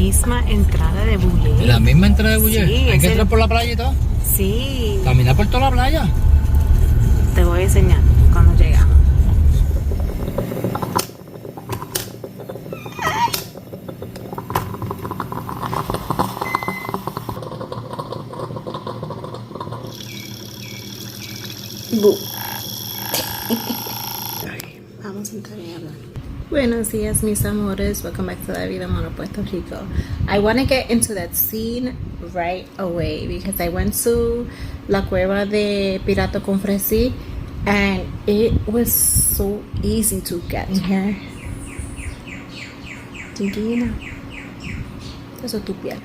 misma entrada de Bulle. ¿La misma entrada de Bulle? Sí, ¿Hay que entrar por la playa y todo? Sí. ¿Caminar por toda la playa? Te voy a enseñar cuando llegamos. Vamos a entrar y hablar. Buenos días, mis amores. Welcome back to La Vida Mono Puerto Rico. I want to get into that scene right away because I went to La Cueva de Pirata Cofresi and it was so easy to get in here. Divina. Eso tu piel.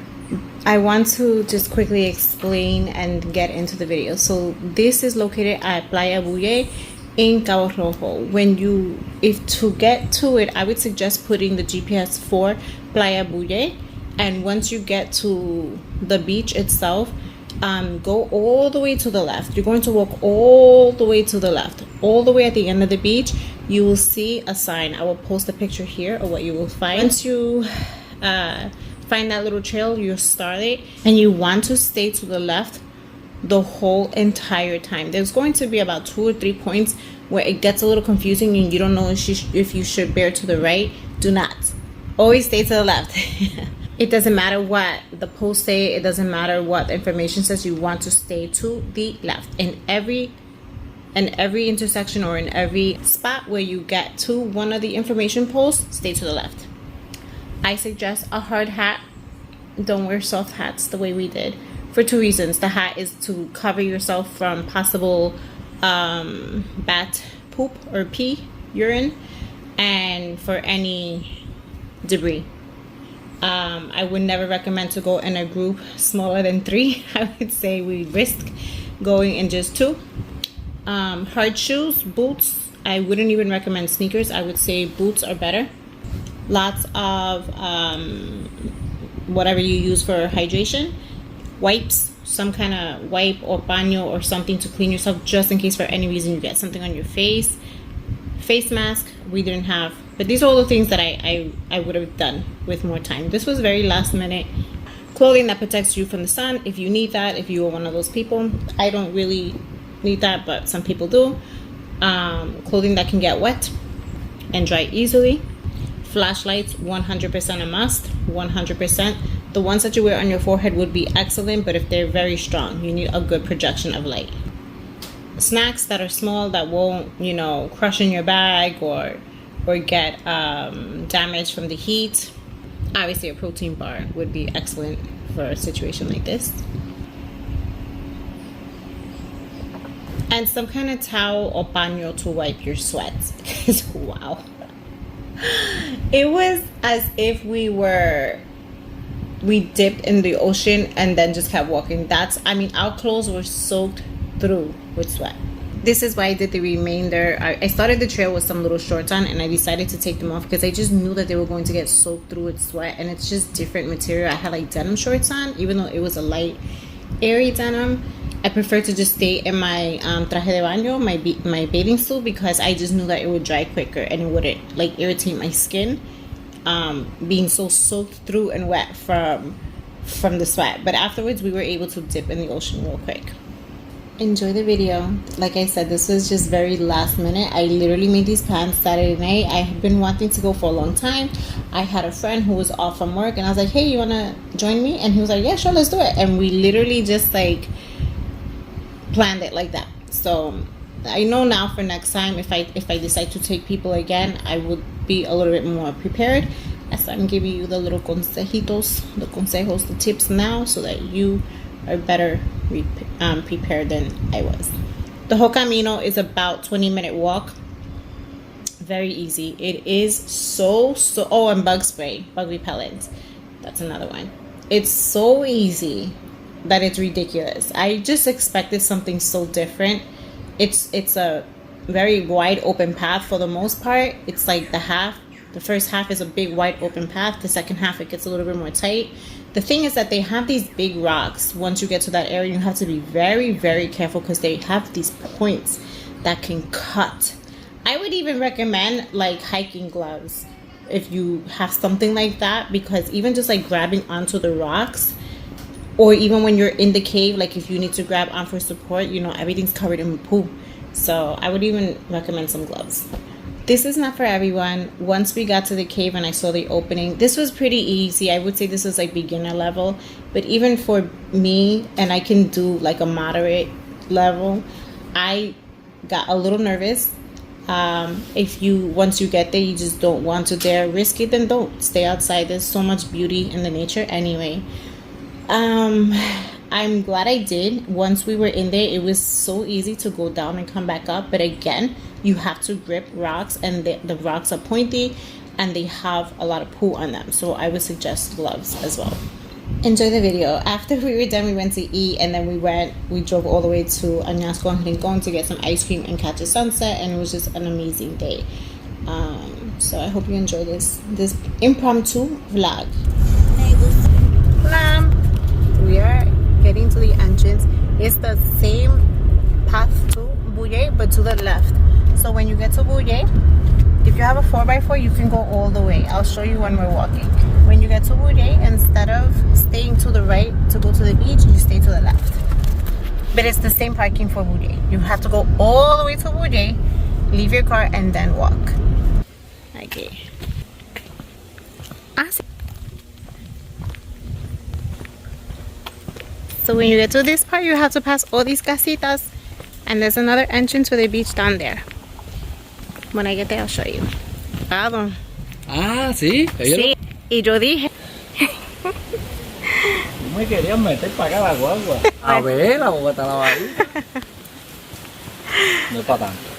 I want to just quickly explain and get into the video. So this is located at Playa Bulle in Cabo Rojo. If to get to it, I would suggest putting the GPS for Playa Bulle, and once you get to the beach itself, go all the way to the left. You're going to walk all the way to the left, all the way at the end of the beach. You will see a sign. I will post a picture here of what you will find. Once you find that little trail, you start it, and you want to stay to the left the whole entire time. There's going to be about 2 or 3 points where it gets a little confusing and you don't know if you should bear to the right. Do not. Always stay to the left. It doesn't matter what the posts say. It doesn't matter what the information says. You want to stay to the left. In every intersection or in every spot where you get to one of the information posts, stay to the left. I suggest a hard hat. Don't wear soft hats the way we did. For 2 reasons. The hat is to cover yourself from possible bat poop or pee, urine, and for any debris. I would never recommend to go in a group smaller than 3. I would say we risk going in just 2. Hard shoes, boots. I wouldn't even recommend sneakers. I would say boots are better. Lots of whatever you use for hydration. Wipes, some kind of wipe or baño or something to clean yourself, just in case for any reason you get something on your face. Face mask, we didn't have, but these are all the things that I would have done with more time. This was very last minute. Clothing that protects you from the sun, if you need that, if you are one of those people. I don't really need that, but some people do. Clothing that can get wet and dry easily. Flashlights, 100% a must, 100%. The ones that you wear on your forehead would be excellent, but if they're very strong, you need a good projection of light. Snacks that are small, that won't, crush in your bag or get damaged from the heat. Obviously, a protein bar would be excellent for a situation like this. And some kind of towel or paño to wipe your sweat. Wow. It was as if we dipped in the ocean and then just kept walking. Our clothes were soaked through with sweat. This is why I did the remainder. I started the trail with some little shorts on, and I decided to take them off because I just knew that they were going to get soaked through with sweat, and it's just different material. I had denim shorts on, even though it was a light, airy denim. I prefer to just stay in my traje de baño, my bathing suit, because I just knew that it would dry quicker and it wouldn't irritate my skin, being so soaked through and wet from the sweat. But afterwards, we were able to dip in the ocean real quick. Enjoy the video. Like I said, this was just very last minute. I literally made these plans Saturday night. I had been wanting to go for a long time. I had a friend who was off from work, and I was like, hey, you want to join me? And he was like, yeah, sure, let's do it. And we literally just planned it like that. So I know now for next time, if I decide to take people again, I would be a little bit more prepared, as I'm giving you the little consejos, the tips now, so that you are better prepared than I was. The whole camino is about 20-minute walk. Very easy. It is so and bug spray, bug repellent. That's another one. It's so easy that it's ridiculous. I just expected something so different. It's a very wide open path for the most part. It's the first half is a big wide open path. The second half, it gets a little bit more tight. The thing is that they have these big rocks. Once you get to that area, you have to be very, very careful because they have these points that can cut. I would even recommend hiking gloves if you have something like that, because even just like grabbing onto the rocks, or even when you're in the cave, like if you need to grab on for support, you know, everything's covered in poo. So I would even recommend some gloves. This is not for everyone. Once we got to the cave and I saw the opening, this was pretty easy. I would say this was like beginner level, but even for me, and I can do like a moderate level, I got a little nervous. If you, once you get there, you just don't want to dare risk it, then don't stay outside. There's so much beauty in the nature anyway. I'm glad I did. Once we were in there, it was so easy to go down and come back up, but again, you have to grip rocks, and the rocks are pointy and they have a lot of poo on them, so I would suggest gloves as well. Enjoy the video. After we were done, we went to eat, and then we drove all the way to Añasco and Rincon to get some ice cream and catch a sunset, and it was just an amazing day. So I hope you enjoy this impromptu vlog. Hola. We are getting to the entrance. It's the same path to Buye, but to the left. So when you get to Buye, if you have a 4x4, you can go all the way. I'll show you when we're walking. When you get to Buye, instead of staying to the right to go to the beach, you stay to the left. But it's the same parking for Buye. You have to go all the way to Buye, leave your car, and then walk. Okay. So when you get to this part, you have to pass all these casitas, and there's another entrance for the beach down there. When I get there, I'll show you. Claro. Ah, sí. Sí. Y yo dije. No me querían meter para acá la guagua. A ver, la boca está lavadita. No es para tanto.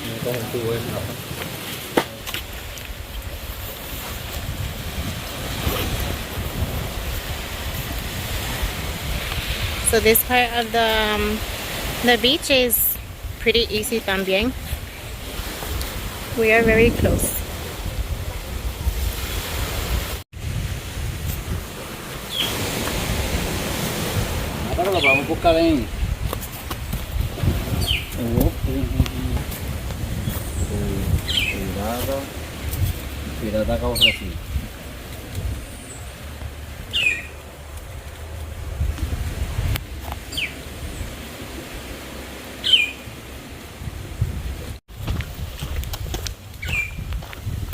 No coge el tubo ese. So this part of the beach is pretty easy también. We are very close. Pero lo podemos buscar en Pirata Cofresi.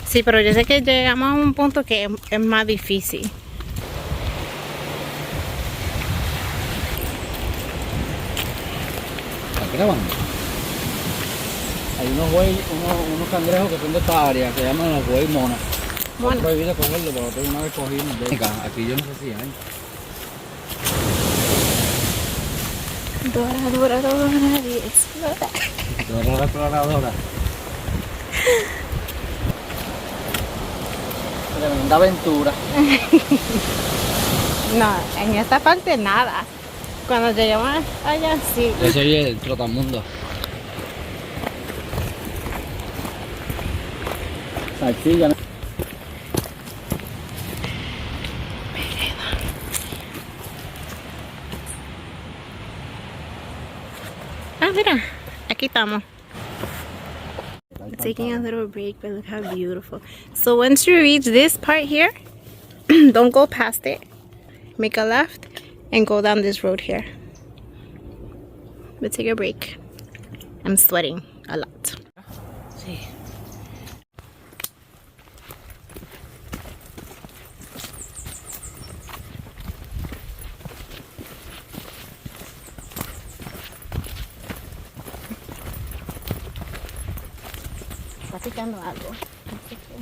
Sí, pero yo sé que llegamos a un punto que es más difícil. ¿Estás grabando? Hay unos cangrejos que son de esta área, que se llaman los buey mona. Mona. Es prohibido cogerlo, pero nosotros una vez cogimos de acá. Aquí yo no sé si hay. Dora, y explora. Dora la exploradora. Tremenda aventura. No, en esta parte nada. Cuando lleguemos allá, sí. Yo soy el trotamundo. Salsilla. Ah, mira, aquí estamos. Taking a little break, but look how beautiful. So once you reach this part here, don't go past it. Make a left and go down this road here. But take a break. I'm sweating a lot. Sí. Está picando algo. No sé qué.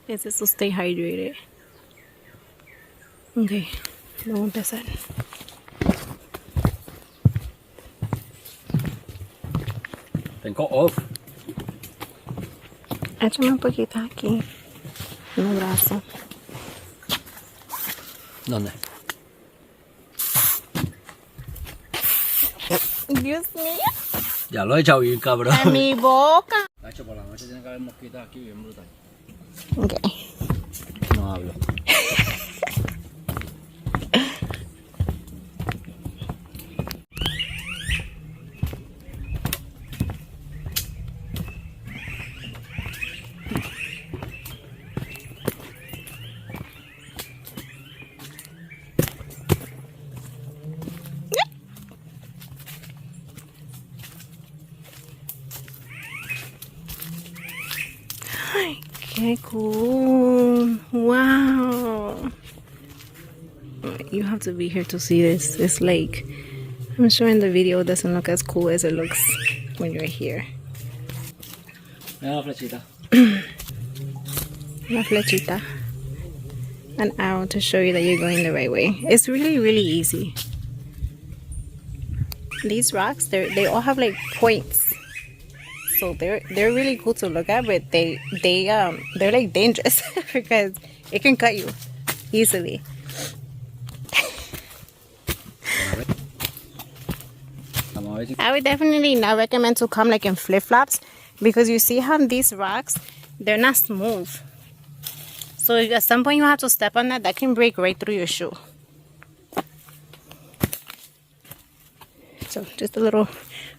Es eso, stay hydrated. Ok, vamos a empezar. Tengo off. Échame un poquito aquí en el brazo. ¿Dónde? Dios mío. Ya lo he echado bien, cabrón. En mi boca. Nacho, por la noche tiene que haber mosquitas aquí bien brutal. Ok. No hablo. Qué cool. Wow. You have to be here to see this lake. I'm sure in the video it doesn't look as cool as it looks when you're here. Mira la flechita. Una flechita. An arrow to show you that you're going the right way. It's really, really easy. These rocks, they all have like points. So they're really cool to look at, but they're like dangerous because it can cut you easily. I would definitely not recommend to come like in flip-flops because you see how these rocks, they're not smooth. So at some point you have to step on that can break right through your shoe. So just a little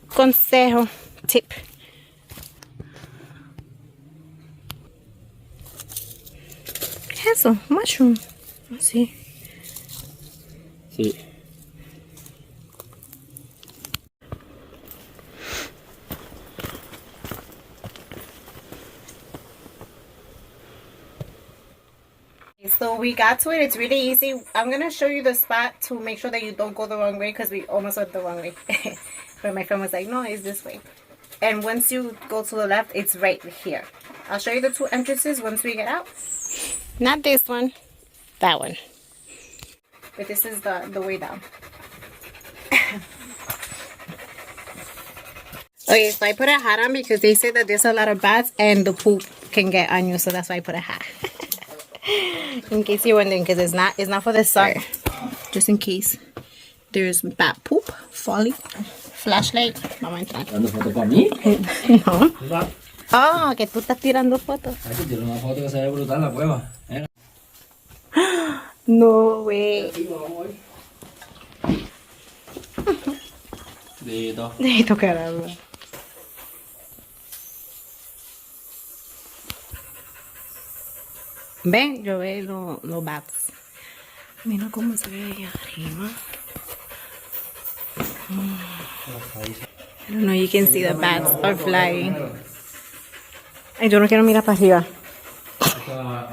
consejo tip. ¿Qué es eso? Mushroom. Let's see. Sí. So we got to it. It's really easy. I'm going to show you the spot to make sure that you don't go the wrong way because we almost went the wrong way. But my friend was like, no, it's this way. And once you go to the left, it's right here. I'll show you the two entrances once we get out. Not this one, that one. But this is the way down. Okay, so I put a hat on because they say that there's a lot of bats and the poop can get on you. So that's why I put a hat. In case you're wondering, because it's not for the sun. Just in case there's bat poop falling. Flashlight. Vamos a entrar. ¿Dando foto para mí? No. Oh, que tú estás tirando fotos. Hay que tirar una foto que se ve brutal la cueva. No way. Dito, caramba. Ven, yo veo los bats. Mira cómo se ve ahí arriba. I don't know, you can see the bats are flying. Ay, yo no quiero mirar para arriba.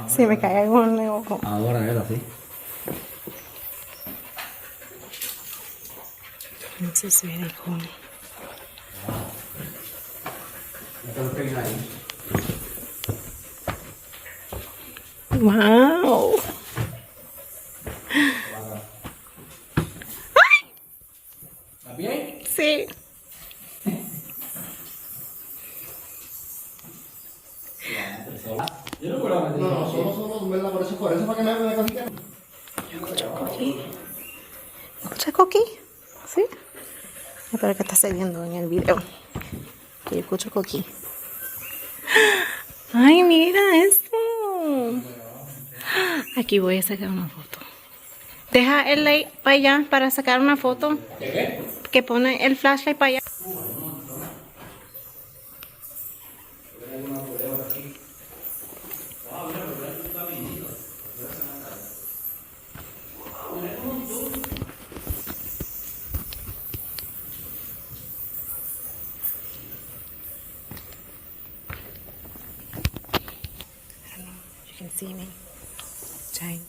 Se me cae algo en el ojo. Ahora era así. This is really cool. Wow. ¿Está bien? Sí. Yo no puedo meter. No, solo verla por eso para que me cogí. Escucha Coqui. ¿Escucha Coqui? ¿Sí? Espero que está saliendo en el video. Que yo escucho Coqui. Ay, mira esto. Aquí voy a sacar una foto. Deja el light para allá para sacar una foto. ¿De qué? Que pone el flashlight para allá. You can see me. Trying.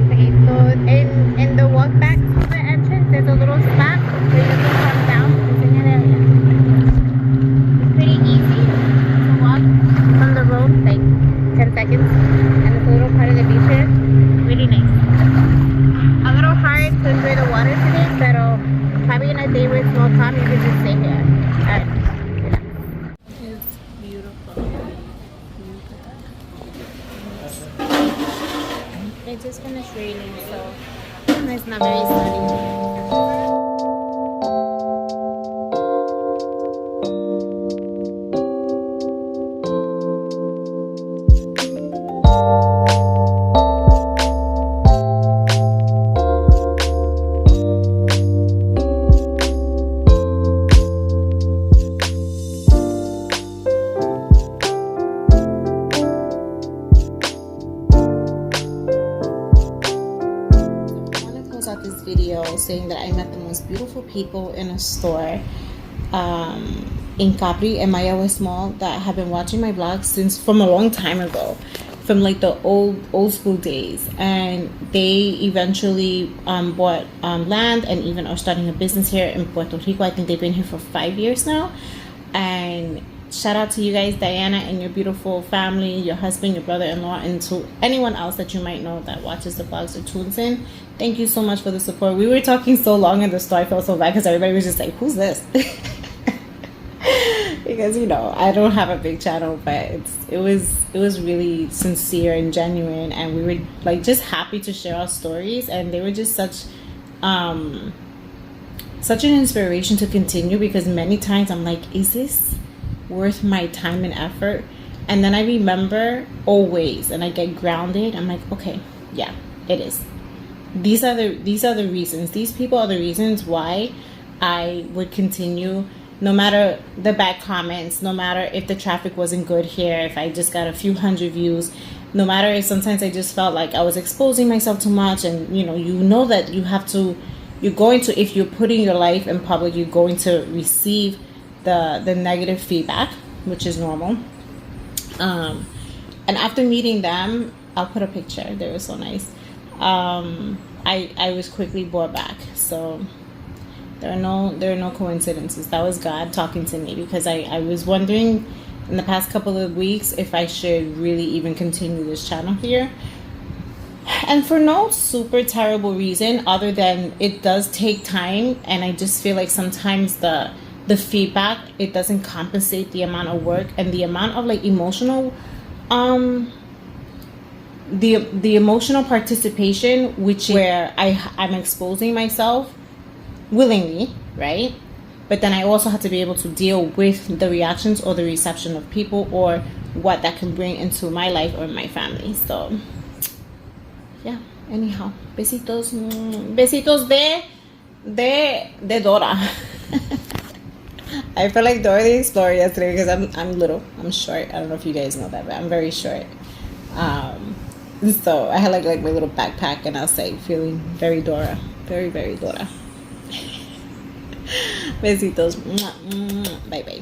Okay, so in the walk back to the entrance, there's a little spot where you can come down. It's in that area. It's pretty easy to walk from the road, like 10 seconds. And it's a little part of the beach here. Really nice. A little hard to enjoy the water today, pero probably in a day where it's more calm, you can just stay here. Alright. It's beautiful. It just finished raining, so it's not very sunny. Saying that I met the most beautiful people in a store in Capri and Maya was small that have been watching my vlogs since from a long time ago, from like the old school days, and they eventually bought land and even are starting a business here in Puerto Rico. I think they've been here for 5 years now. And shout out to you guys, Diana, and your beautiful family, your husband, your brother-in-law, and to anyone else that you might know that watches the vlogs or tunes in. Thank you so much for the support. We were talking so long in the store, I felt so bad because everybody was just like, who's this? Because I don't have a big channel, but it was really sincere and genuine, and we were like just happy to share our stories, and they were just such an inspiration to continue, because many times I'm like, is this worth my time and effort? And then I remember always, and I get grounded. I'm like, okay, yeah, it is. These are the reasons. These people are the reasons why I would continue, no matter the bad comments, no matter if the traffic wasn't good here, if I just got a few hundred views, no matter if sometimes I just felt like I was exposing myself too much. And that you're going to, if you're putting your life in public, you're going to receive the negative feedback, which is normal. And after meeting them, I'll put a picture. They were so nice. I was quickly brought back. So there are no coincidences. That was God talking to me, because I was wondering in the past couple of weeks if I should really even continue this channel here. And for no super terrible reason other than it does take time, and I just feel like sometimes the feedback, it doesn't compensate the amount of work and the amount of like emotional the emotional participation, which is where I'm exposing myself willingly, right? But then I also have to be able to deal with the reactions or the reception of people, or what that can bring into my life or my family. So yeah, anyhow, besitos de Dora. I feel like Dora the Explorer yesterday because I'm little, I'm short. I don't know if you guys know that, but I'm very short. So I had like my little backpack, and I was like feeling very Dora, very very Dora. Besitos, bye bye.